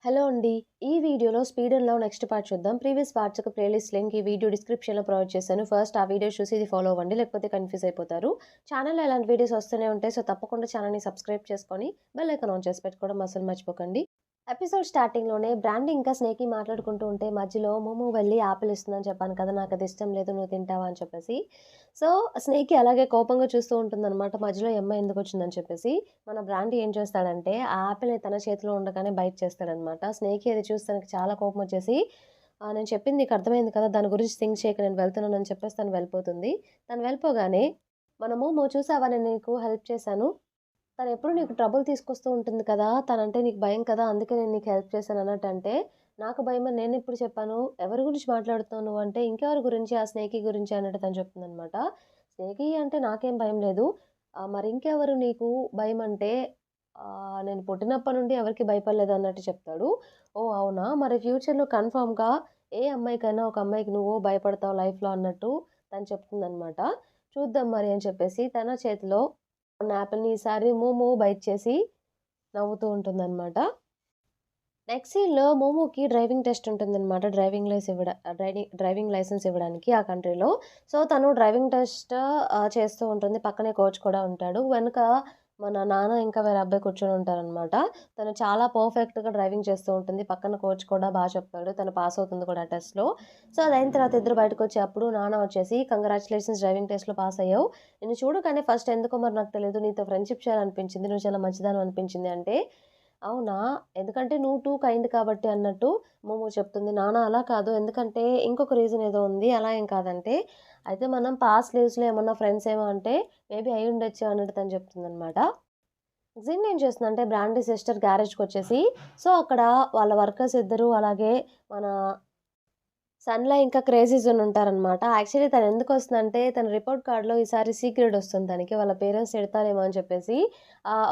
Hello అండి. ఈ వీడియోలో speed and love next part చూద్దాం. ప్రీవియస్ పార్ట్స్ యొక్క ప్లేలిస్ట్ లింక్ ఈ వీడియో డిస్క్రిప్షన్‌లో ప్రొవైడ్ చేశాను. ఫస్ట్ ఆ వీడియో చూసి ఇది ఫాలో అవ్వండి. లేకపోతే కన్‌ఫ్యూజ్ అయిపోతారు. ఛానెల్‌లో ఇలాంటి వీడియోస్ వస్తూనే ఉంటాయి. సో, తప్పకుండా ఛానెల్‌ని సబ్స్క్రైబ్ చేసుకొని బెల్ ఐకాన్ ఆన్ చేసి పెట్టుకోవడం అస్సలు మర్చిపోకండి. ఎపిసోడ్ స్టార్టింగ్‌లోనే బ్రాండీ ఇంకా స్నేకి మాట్లాడుకుంటూ ఉంటే మధ్యలో మోమో వెళ్ళి యాపిల్ ఇస్తుందని చెప్పాను కదా! నాకది ఇష్టం లేదు. నువ్వు తింటావా అని చెప్పేసి. సో, స్నేకి అలాగే కోపంగా చూస్తూ ఉంటుందనమాట. మధ్యలో ఈ అమ్మాయి ఎందుకొచ్చిందని చెప్పేసి. మన బ్రాండీ ఏం చేస్తాడంటే ఆ యాపిల్‌ని తన చేతిలో ఉండగానే బైట్ చేస్తాడనమాట. స్నేకి అది చూసి తనకి చాలా కోపమొచ్చేసి నేను చెప్పింది నీకు అర్థమైంది కదా! దాని గురించి థింక్ చేయకు నేను వెళ్తున్నానని చెప్పేసి తను వెళ్ళిపోతుంది. తను వెళ్ళిపోగానే మన మోమో చూసావా నేను నీకు హెల్ప్ చేశాను. తనెప్పుడు నీకు ట్రబుల్ తీసుకొస్తూ ఉంటుంది కదా! తనంటే నీకు భయం కదా! అందుకే నేను నీకు హెల్ప్ చేశానన్నట్టంటే, నాకు భయమని నేనెప్పుడు చెప్పాను? ఎవరి గురించి మాట్లాడుతున్నావు నువ్వంటే, ఇంకెవరి గురించి? ఆ స్నేకి గురించి అన్నట్టు తను చెప్తుందనమాట. స్నేకి అంటే నాకేం భయం లేదు. మరింకెవరు నీకు భయమంటే, నేను పుట్టినప్పటి నుండి ఎవరికీ భయపడలేదు అన్నట్టు చెప్తాడు. ఓహ్! అవునా? మరి ఫ్యూచర్‌లో కన్ఫర్మ్‌గా ఏ అమ్మాయికైనా ఒక అమ్మాయికి నువ్వు భయపడతావు లైఫ్‌లో అన్నట్టు తను చెప్తుందనమాట. చూద్దాం మరి అని చెప్పేసి తన చేతిలో ఉన్న యాపిల్‌ని ఈసారి మోమో బైట్ చేసి నవ్వుతూ ఉంటుందనమాట. నెక్స్ట్ సీన్‌లో మోమోకి డ్రైవింగ్ టెస్ట్ ఉంటుందనమాట. డ్రైవింగ్ లైసెన్స్ ఇవ్వడానికి ఆ కంట్రీలో. సో, తను డ్రైవింగ్ టెస్ట్ చేస్తూ ఉంటుంది. పక్కనే కోచ్ కూడా ఉంటాడు. వెనక మన నాన్న ఇంకా వేరే అబ్బాయి కూర్చొని ఉంటారనమాట. తను చాలా పర్ఫెక్ట్‌గా డ్రైవింగ్ చేస్తూ ఉంటుంది. పక్కన కోచ్ కూడా చెప్తాడు. తను పాస్ అవుతుంది కూడా టెస్ట్‌లో. సో, అదయిన తర్వాత ఇద్దరు బయటకొచ్చి అప్పుడు నాన్న వచ్చేసి కంగ్రాచ్యులేషన్స్ డ్రైవింగ్ టెస్ట్‌లో పాస్ అయ్యావు. నిన్ను చూడగానే ఫస్ట్ ఎందుకో మరి నాకు తెలీదు నీతో ఫ్రెండ్‌షిప్ చేయాలనిపించింది. నువ్వు చాలా మంచిదానివి అనిపించింది అంటే అవునా? ఎందుకంటే నువ్వు టూ కైండ్ కాబట్టి అన్నట్టు మోమో చెప్తుంది. నాన్న అలా కాదు. ఎందుకంటే ఇంకొక రీజన్ ఏదో ఉంది. అలా ఏం కాదంటే, అయితే మనం పాస్ట్ లీవ్స్‌లో ఏమన్నా ఫ్రెండ్స్ ఏమో అంటే మేబీ అయ్యుండొచ్చు అన్నట్టు తను చెప్తుందనమాట. జిన్ ఏం చేస్తుందంటే బ్రాండీ సిస్టర్ గ్యారేజ్‌కొచ్చేసి సో, అక్కడ వాళ్ళ వర్కర్స్ ఇద్దరు అలాగే మన సన్‌లో ఇంకా క్రేజీ జోన్ ఉంటారనమాట. యాక్చువల్లీ తనెందుకొస్తుందంటే, తన రిపోర్ట్ కార్డ్‌లో ఈసారి సి గ్రేడ్ ఒస్తుంది తనకి. వాళ్ళ పేరెంట్స్ తిడతారేమో అని చెప్పేసి,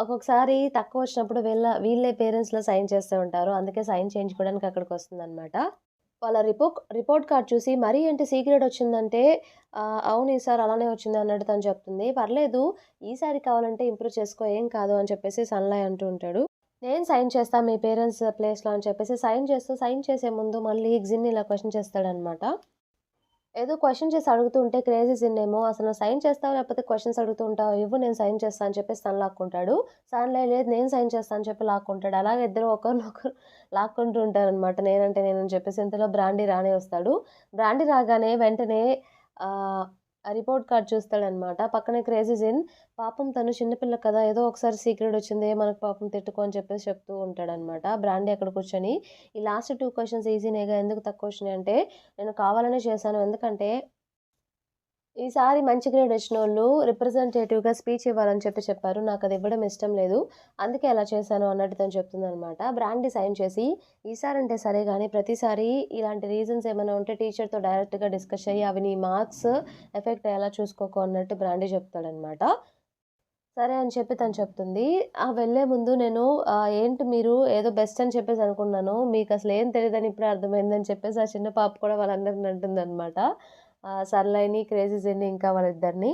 ఒక్కొక్కసారి తక్కువొచ్చినప్పుడు వీళ్ళే పేరెంట్స్‌లో సైన్ చేస్తూ ఉంటారు. అందుకే సైన్ చేయించుకోవడానికి అక్కడికొస్తుందనమాట. వాళ్ళ రిపోర్ట్ కార్డ్ చూసి, "మరీ ఏంటి సి గ్రేడ్ ఒచ్చిందంటే" "అవును ఈసారి అలానే వచ్చింది" అన్నట్టు తను చెప్తుంది. "పర్లేదు ఈసారి కావాలంటే ఇంప్రూవ్ చేసుకో ఏం కాదు" అని చెప్పేసి సన్‌లయ్ అంటూ ఉంటాడు. నేను సైన్ చేస్తా మీ పేరెంట్స్ ప్లేస్‌లో అని చెప్పేసి సైన్ చేసే ముందు మళ్ళీ జిన్ ఇలా క్వెషన్ చేస్తాడనమాట. ఏదో క్వెషన్ చేసి అడుగుతూ ఉంటే క్రేజీ జిన్ ఏమో "అసలు నువ్వు సైన్ చేస్తావా? లేకపోతే క్వెషన్స్ అడుగుతూ ఉంటావా? ఇవ్వు నేను సైన్ చేస్తా" అని చెప్పేసి తను లాక్కుంటాడు. సన్‌లై లేదు నేను సైన్ చేస్తా అని చెప్పి లాక్కుంటాడు. అలాగే ఇద్దరు ఒకరినొకరు లాక్కుంటూ ఉంటారనమాట. నేనంటే నేనని చెప్పేసి ఇంతలో బ్రాండీ రానే వస్తాడు. బ్రాండీ రాగానే వెంటనే ఆహ్, ఆ రిపోర్ట్ కార్డ్ చూస్తాడనమాట. పక్కనే క్రేజీ జిన్ పాపం తను చిన్న పిల్ల కదా! ఏదో ఒకసారి సీక్రెట్ వచ్చింది. మనకు పాపం తిట్టుకో అని చెప్పేసి చెప్తూ ఉంటాడనమాట. బ్రాండీ అక్కడ కూర్చొని, "ఈ లాస్ట్ 2 క్వెషన్స్ ఈజీనేగా ఎందుకు తక్కువొచ్చినాయంటే, నేను కావాలనే చేశాను. ఎందుకంటే, ఈసారి మంచి గ్రేడ్ వచ్చినోళ్ళు రిప్రజెంటేటివ్‌గా స్పీచ్ ఇవ్వాలని చెప్పారు. నాకది ఇవ్వడం ఇష్టం లేదు. అందుకే అలా చేశాను" అన్నట్టు తను చెప్తుందనమాట. బ్రాండీ సైన్ చేసి, "ఈసారంటే సరే గానీ, ప్రతిసారి ఇలాంటి రీజన్స్ ఏమైనా ఉంటే టీచర్‌తో డైరెక్ట్‌గా డిస్కస్ చెయ్యి. అవి నీ మార్క్స్ ఎఫెక్ట్ అయ్యేలా చూసుకోకు" అన్నట్టు బ్రాండీ చెప్తాడనమాట. సరే అని చెప్పి తను చెప్తుంది. వెళ్ళే ముందు నేను ఏంటి మీరు ఏదో బెస్ట్ అని చెప్పేసి అనుకున్నాను. మీకసలు ఏం తెలీదని ఇప్పుడే అర్థమైందని చెప్పేసి ఆ చిన్న పాప కూడా వాళ్ళందరిని అంటుందనమాట. సన్‌లైని, క్రేజీ జెన్ని ఇంకా వాళ్ళిద్దరిని.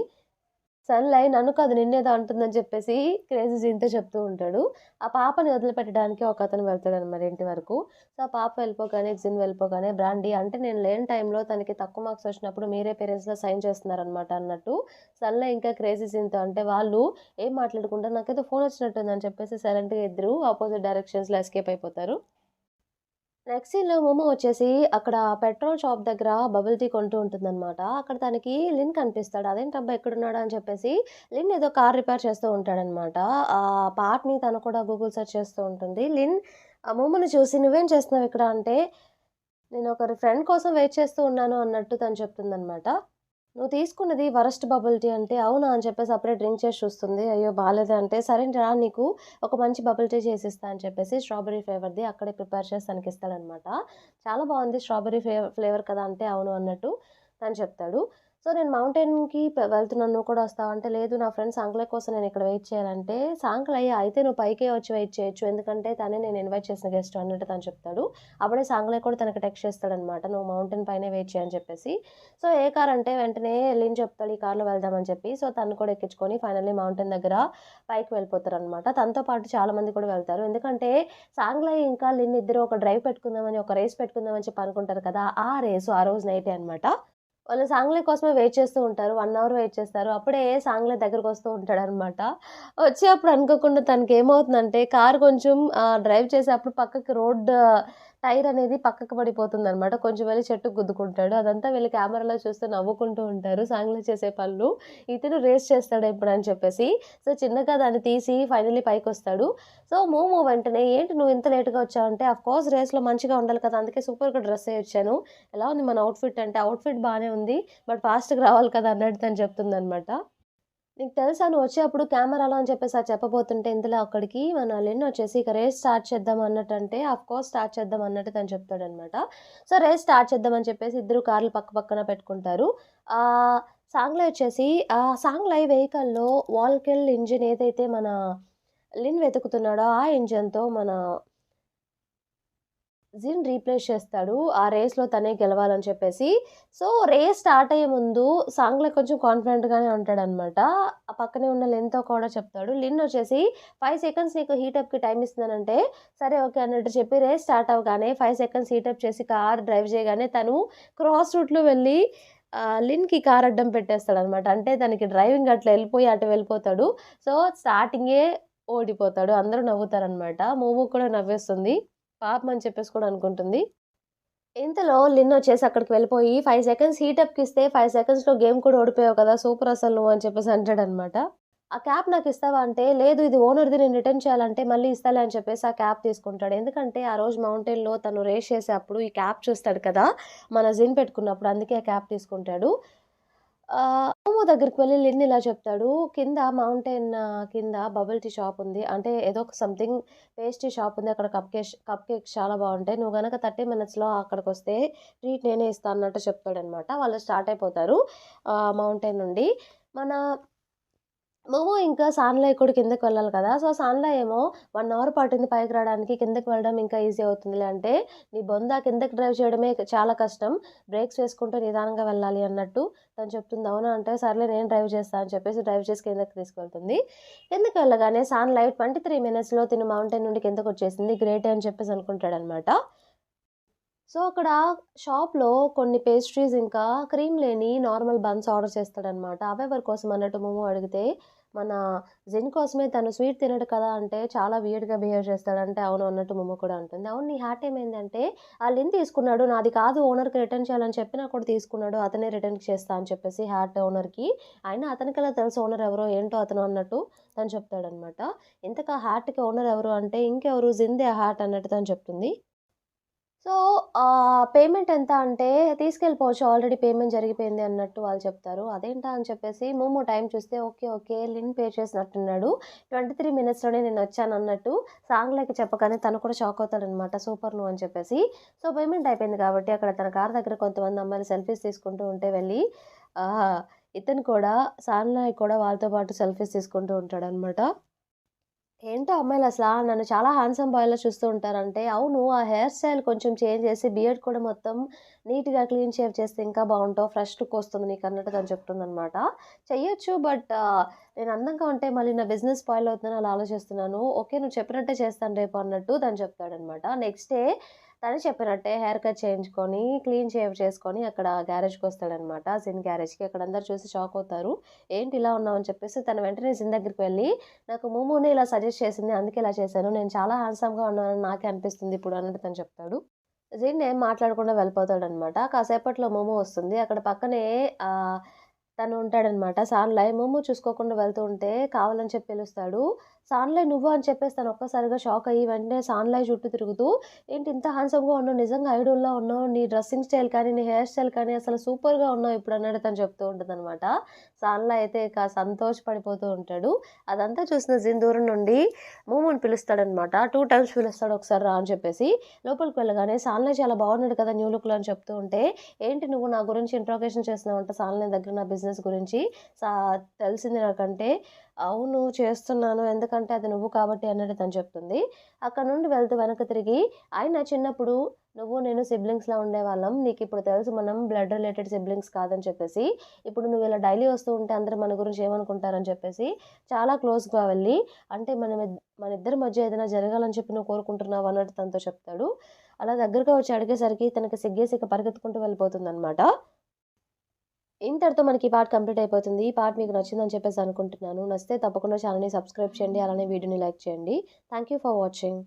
సన్‌లై నన్ను కాదు నిన్నేదో అంటుందని చెప్పేసి క్రేజీ జీన్‌తో చెప్తూ ఉంటాడు. ఆ పాపని వదిలిపెట్టడానికి ఒకతను వెళ్తాడనమాట ఇంటి వరకు. సో, ఆ పాప వెళ్ళిపోగానే, జిన్ వెళ్ళిపోగానే బ్రాండీ అంటే నేను లేని టైంలో తనకి తక్కువ మార్క్స్ వచ్చినప్పుడు మీరే పేరెంట్స్‌గా సైన్ చేస్తున్నారనమాట అన్నట్టు సన్‌లై ఇంకా క్రేజీ జీన్‌తో అంటే వాళ్ళు ఏం మాట్లాడుకుంటారు నాకేదో ఫోన్ వచ్చినట్టుందని చెప్పేసి సైలెంట్‌గా ఇద్దరు అపోజిట్ డైరెక్షన్స్‌లో ఎస్కేప్ అయిపోతారు. నెక్స్ట్ సీన్‌లో మోమో వచ్చేసి అక్కడ పెట్రోల్ షాప్ దగ్గర బబుల్ టీ కొంటూ ఉంటుందనమాట. అక్కడ తనకి లిన్ కనిపిస్తాడు. అదేంటబ్బా ఎక్కడున్నాడు అని చెప్పేసి లిన్ ఏదో కార్ రిపేర్ చేస్తూ ఉంటాడనమాట. ఆ పార్ట్‌ని తను కూడా గూగుల్ సెర్చ్ చేస్తూ ఉంటుంది. లిన్ మోమోని చూసి "నువ్వేం చేస్తున్నావు ఇక్కడ" అంటే "నేను ఒకరి ఫ్రెండ్ కోసం వెయిట్ చేస్తూ ఉన్నాను" అన్నట్టు తను చెప్తుందనమాట. "నువ్వు తీసుకున్నది వరస్ట్ బబుల్ టీ" అంటే, "అవునా?" అని చెప్పేసి అప్పుడే డ్రింక్ చేసి చూస్తుంది. అయ్యో! బాలేదే అంటే, "సరే రా నీకు ఒక మంచి బబుల్ టీ చేసిస్తా" అని చెప్పేసి స్ట్రాబెర్రీ ఫ్లేవర్‌ది అక్కడే ప్రిపేర్ చేసి తనకిస్తాడనమాట. చాలా బావుంది స్ట్రాబెర్రీ ఫ్లేవర్ కదా! అంటే, "అవును" అన్నట్టు తను చెప్తాడు. సో నేను మౌంటైన్‌కి వెళ్తున్నాను నువ్వు కూడా వస్తావా? అంటే లేదు నా ఫ్రెండ్ సాంగ్లయ్ కోసం నేను ఇక్కడ వెయిట్ చేయాలంటే, సాంగ్లయ్య అయితే నువ్వు పైకే వచ్చి వెయిట్ చేయొచ్చు. ఎందుకంటే తనే నేను ఇన్వైట్ చేసిన గెస్ట్ అన్నట్టు తను చెప్తాడు. అప్పుడే సాంగ్లయ్ కూడా తనకి టెక్స్ట్ చేస్తాడనమాట. నువ్వు మౌంటైన్ పైనే వెయిట్ చెయి అని చెప్పేసి. సో ఏ కార్ అంటే వెంటనే లిన్ చెప్తాడు ఈ కార్‌లో వెళ్దాం అని చెప్పి. సో తనను కూడా ఎక్కించుకొని ఫైనల్లీ మౌంటైన్ దగ్గర పైకి వెళ్ళిపోతారనమాట. తనతో పాటు చాలా మంది కూడా వెళ్తారు. ఎందుకంటే సాంగ్లయ్ ఇంకా లిన్ ఇద్దరు ఒక డ్రైవ్ పెట్టుకుందామని, ఒక రేస్ పెట్టుకుందామని చెప్పి అనుకుంటారు కదా! ఆ రేసు ఆ రోజు నైటే అనమాట. వాళ్ళు సాంగ్లీ కోసమే వెయిట్ చేస్తూ ఉంటారు. 1 అవర్ వెయిట్ చేస్తారు. అప్పుడే సాంగ్లీ దగ్గరకొస్తూ ఉంటాడనమాట. వచ్చి అప్పుడు అనుకోకుండా తనకేమవుతుందంటే కారు కొంచెం డ్రైవ్ చేసేప్పుడు పక్కకి టైర్ అనేది పక్కకు పడిపోతుందనమాట. కొంచెం వెళ్లి చెట్టుకు గుద్దుకుంటాడు. అదంతా వీళ్ళు కెమెరాలో చూస్తూ నవ్వుకుంటూ ఉంటారు. సాంగ్లీ చేసే పనులు. ఇతను రేస్ చేస్తాడా ఇప్పుడని చెప్పేసి. సో చిన్నగా దాన్ని తీసి ఫైనల్లీ పైకొస్తాడు. సో మోమో వెంటనే "ఏంటి నువ్వు ఇంత లేట్‌గా వచ్చావంటే" "ఆఫ్‌కోర్స్ రేస్‌లో మంచిగా ఉండాలి కదా! అందుకే సూపర్‌గా డ్రెస్ అయ్యొచ్చాను. ఎలా ఉంది మన ఔట్‌ఫిట్" అంటే "ఔట్‌ఫిట్ బానే ఉంది. బట్ ఫాస్ట్‌గా రావాలి కదా!" అన్నట్టు తను చెప్తుందనమాట. "నీకు తెలుసా నువ్వొచ్చేప్పుడు కెమెరాలో" అని చెప్పేసి అది చెప్పబోతుంటే ఇంతలో అక్కడికి మన లిన్ వచ్చేసి ఇక రేస్ స్టార్ట్ చేద్దాం అన్నట్టంటే ఆఫ్‌కోర్స్ స్టార్ట్ చేద్దాం అన్నట్టు తను చెప్తాడనమాట. సో రేస్ స్టార్ట్ చేద్దాం అని చెప్పేసి ఇద్దరు కార్లు పక్క పక్కన పెట్టుకుంటారు. ఆహ్, సాంగ్‌లో వచ్చేసి సాంగ్‌లై వెహికల్‌లో వాల్కెల్ ఇంజిన్ ఏదైతే మన లిన్ వెతుకుతున్నాడో ఆ ఇంజిన్‌తో మన జిన్ రీప్లేస్ చేస్తాడు. ఆ రేస్‌లో తనే గెలవాలని చెప్పేసి. సో, రేస్ స్టార్ట్ అయ్యే ముందు సాంగ్‌లో కొంచెం కాన్ఫిడెంట్‌గానే ఉంటాడనమాట. ఆ పక్కనే ఉన్న లిన్‌తో కూడా చెప్తాడు. లిన్ వచ్చేసి 5 సెకండ్స్ నీకు హీటప్‌కి టైమ్ ఇస్తున్నానంటే, సరే ఓకే అన్నట్టు చెప్పి రేస్ స్టార్ట్ అవ్వగానే 5 సెకండ్స్ హీటప్ చేసి కార్ డ్రైవ్ చేయగానే తను క్రాస్ రూట్‌లో వెళ్ళి లిన్‌కి కార్ అడ్డం పెట్టేస్తాడనమాట. అంటే తనకి డ్రైవింగ్ అట్లా ఎళ్ళిపోయి అటు వెళ్ళిపోతాడు. సో, స్టార్టింగే ఓడిపోతాడు. అందరూ నవ్వుతారనమాట. మోమో కూడా నవ్వేస్తుంది. పాపం అని చెప్పేసి కూడా అనుకుంటుంది. ఇంతలో లిన్ వచ్చేసి అక్కడికి వెళ్ళిపోయి 5 సెకండ్స్ హీటప్‌కిస్తే 5 సెకండ్స్‌లో గేమ్ కూడా ఓడిపోయావు కదా! సూపర్ అసలు నువ్వు అని చెప్పేసి అంటాడనమాట. ఆ క్యాప్ నాకిస్తావా అంటే, లేదు ఇది ఓనర్‌ది నేను రిటర్న్ చేయాలంటే మళ్ళీ ఇస్తాలే అని చెప్పేసి ఆ క్యాప్ తీసుకుంటాడు. ఎందుకంటే ఆ రోజు మౌంటైన్‌లో తను రేస్ చేసేప్పుడు ఈ క్యాప్ చూస్తాడు కదా! మన జిన్ పెట్టుకున్నప్పుడు అందుకే ఆ క్యాప్ తీసుకుంటాడు. మోమో దగ్గరికి వెళ్లి లిన్ ఇలా చెప్తాడు. కింద మౌంటైన్ కింద బబుల్ టీ షాప్ ఉంది. అంటే ఏదో ఒక సంథింగ్ పేస్ట్రీ షాప్ ఉంది. అక్కడ కప్ కేక్స్ చాలా బావుంటాయి. నువ్వు గనక 30 మినిట్స్‌లో అక్కడికొస్తే ట్రీట్ నేనే ఇస్తా అన్నట్టు చెప్తాడనమాట. వాళ్ళు స్టార్ట్ అయిపోతారు మౌంటైన్ నుండి. మన మోమో ఇంకా సాన్‌లై కూడా కిందకి వెళ్ళాలి కదా! సో, సాన్‌లై ఏమో 1 అవర్ పట్టింది పైకి రావడానికి. కిందకి వెళ్ళడం ఇంకా ఈజీ అవుతుందిలే అంటే, నీ బొంద కిందకి డ్రైవ్ చేయడమే చాలా కష్టం. బ్రేక్స్ వేసుకుంటూ నిదానంగా వెళ్ళాలి అన్నట్టు తను చెప్తుంది. అవునా అంటే, సర్లే నేను డ్రైవ్ చేస్తా అని చెప్పేసి డ్రైవ్ చేసి కిందకి తీసుకెళ్తుంది. కిందకి వెళ్ళగానే సాన్‌లై 23 మినిట్స్‌లో తిను మౌంటైన్ నుండి కిందకొచ్చేసింది. గ్రేటే అని చెప్పేసి అనుకుంటాడనమాట. సో, అక్కడ షాప్‌లో కొన్ని పేస్ట్రీస్ ఇంకా క్రీమ్ లేని నార్మల్ బన్స్ ఆర్డర్ చేస్తాడనమాట. అవెవరి కోసం అన్నట్టు మోమో అడిగితే, మన జిన్ కోసమే తను స్వీట్ తినడు కదా! అంటే చాలా వియర్డ్‌గా బిహేవ్ చేస్తాడు. అంటే అవును అన్నట్టు మోమో కూడా అంటుంది. అవును నీ హ్యాట్ ఏమైందంటే, ఆ లిన్ తీసుకున్నాడు. నాది కాదు ఓనర్‌కి రిటర్న్ చేయాలని చెప్పినా కూడా తీసుకున్నాడు. అతనే రిటర్న్‌కి చేస్తా అని చెప్పేసి హ్యాట్ ఓనర్‌కి. అయినా అతనికెలా తెలుసు ఓనర్ ఎవరో, ఏంటో అతను అన్నట్టు తను చెప్తాడనమాట. ఇంతకు ఆ హ్యాట్‌కి ఓనర్ ఎవరు అంటే, ఇంకెవరు జిన్‌దే ఆ హ్యాట్ అన్నట్టు తను చెప్తుంది. సో, పేమెంట్ ఎంత అంటే తీసుకెళ్ళిపోవచ్చు. ఆల్రెడీ పేమెంట్ జరిగిపోయింది అన్నట్టు వాళ్ళు చెప్తారు. అదేంటా అని చెప్పేసి మోమో టైమ్ చూస్తే ఓకే. ఓకే. లిన్ పే చేసినట్టున్నాడు. 23 మినిట్స్‌లోనే నేనొచ్చానన్నట్టు సాంగ్‌లకి చెప్పగానే తను కూడా షాక్ అవుతాడనమాట. సూపర్ నువ్వు అని చెప్పేసి. సో, పేమెంట్ అయిపోయింది కాబట్టి అక్కడ తన కార్ దగ్గర కొంతమంది అమ్మాయిలు సెల్ఫీస్ తీసుకుంటూ ఉంటే వెళ్ళి ఆహ్, ఇతను కూడా సాన్‌లాయ్ కూడా వాళ్ళతో పాటు సెల్ఫీస్ తీసుకుంటూ ఉంటాడనమాట. ఏంటో అమ్మాయిలసలా నన్ను చాలా హాండ్సమ్ బాయ్‌లా చూస్తూ ఉంటారంటే, అవును ఆ హెయిర్ స్టైల్ కొంచెం చేంజ్ చేసి బియర్డ్ కూడా మొత్తం నీట్‌గా క్లీన్ షేవ్ చేస్తే ఇంకా బావుంటావు. ఫ్రెష్ లుక్ వస్తుంది నీకన్నట్టు తను చెప్తుందనమాట. చెయ్యొచ్చు బట్ నేను అందంగా ఉంటే మళ్ళీ నా బిజినెస్ స్పాయిల్ అవుతుందని అలా ఆలోచిస్తున్నాను. ఓకే. నువ్వు చెప్పినట్టే చేస్తాను రేపు అన్నట్టు తను చెప్తాడనమాట. నెక్స్ట్ డే తను చెప్పినట్టే హెయిర్ కట్ చేయించుకొని, క్లీన్ షేవ్ చేసుకొని అక్కడ గ్యారేజ్‌కొస్తాడనమాట. జిన్ గ్యారేజ్‌కి. అక్కడ అందరూ చూసి షాక్ అవుతారు. ఏంటి ఇలా ఉన్నావు అని చెప్పేసి తను వెంటనే జిన్ దగ్గరికి వెళ్లి నాకు మోమోనే ఇలా సజెస్ట్ చేసింది. అందుకే ఇలా చేశాను. నేను చాలా హ్యాండ్సమ్‌గా ఉన్నానని నాకే అనిపిస్తుంది ఇప్పుడు అన్నట్టు తను చెప్తాడు. జిన్ ఏం మాట్లాడకుండా వెళ్ళిపోతాడనమాట. కాసేపట్లో మోమో వస్తుంది. అక్కడ పక్కనే ఆహ్, తను ఉంటాడనమాట. సాన్‌లై మోమో చూసుకోకుండా వెళ్తూ ఉంటే కావాలని చెప్పి పిలుస్తాడు. సాన్లయ్ నువ్వా అని చెప్పేసి తను ఒక్కసారిగా షాక్ అయ్యి వెంటనే సాన్లయ్ చుట్టూ తిరుగుతూ, ఏంటి ఇంత హ్యాండ్సమ్‌గా ఉన్నావు, నిజంగా ఐడోల్‌లా ఉన్నావు, నీ డ్రెస్సింగ్ స్టైల్ కానీ, నీ హెయిర్ స్టైల్ కానీ అసలు సూపర్‌గా ఉన్నావు ఇప్పుడు అన్నట్టు తను చెప్తూ ఉంటదనమాట. సాన్లయ్ అయితే ఇక సంతోషపడిపోతూ ఉంటాడు. అదంతా చూసిన జిన్ దూరం నుండి మోమోని పిలుస్తాడనమాట. 2 టైమ్స్ పిలుస్తాడు, ఒకసారి రా అని చెప్పేసి. లోపలికి వెళ్ళగానే సాన్లయ్ చాలా బాగున్నాడు కదా న్యూ లుక్‌లో అని చెప్తూ ఉంటే, ఏంటి నువ్వు నా గురించి ఇంట్రోగేషన్ చేస్తున్నావంట సాన్లయ్ దగ్గర నా బిజినెస్ గురించి. సా తెలిసింది నాకంటే. అవును చేస్తున్నాను. ఎందుకంటే అది నువ్వు కాబట్టి అన్నట్టు తను చెప్తుంది. అక్కడ నుండి వెళ్తూ వెనక్కి తిరిగి, అయినా చిన్నప్పుడు నువ్వు నేను సిబ్లింగ్స్‌లా ఉండేవాళ్ళం. నీకిప్పుడు తెలుసు మనం బ్లడ్ రిలేటెడ్ సిబ్లింగ్స్ కాదని చెప్పేసి. ఇప్పుడు నువ్వు ఇలా డైలీ వస్తూ ఉంటే అందరూ మన గురించి ఏమనుకుంటారని చెప్పేసి చాలా క్లోజ్‌గా వెళ్ళి, అంటే మనిద్దరి మధ్య ఏదైనా జరగాలని చెప్పి నువ్వు కోరుకుంటున్నావా అన్నట్టు తనతో చెప్తాడు. అలా దగ్గరగా వచ్చి అడిగేసరికి తనకి సిగ్గేసి ఇక పరిగెత్తుకుంటూ వెళ్ళిపోతుందనమాట. ఇంతటితో మనకి ఈ పార్ట్ కంప్లీట్ అయిపోతుంది. ఈ పార్ట్ మీకు నచ్చిందని చెప్పేసి అనుకుంటున్నాను. నచ్చితే తప్పకుండా ఛానెల్‌ని సబ్స్క్రైబ్ చేయండి. అలానే వీడియోని లైక్ చేయండి. Thank you for watching.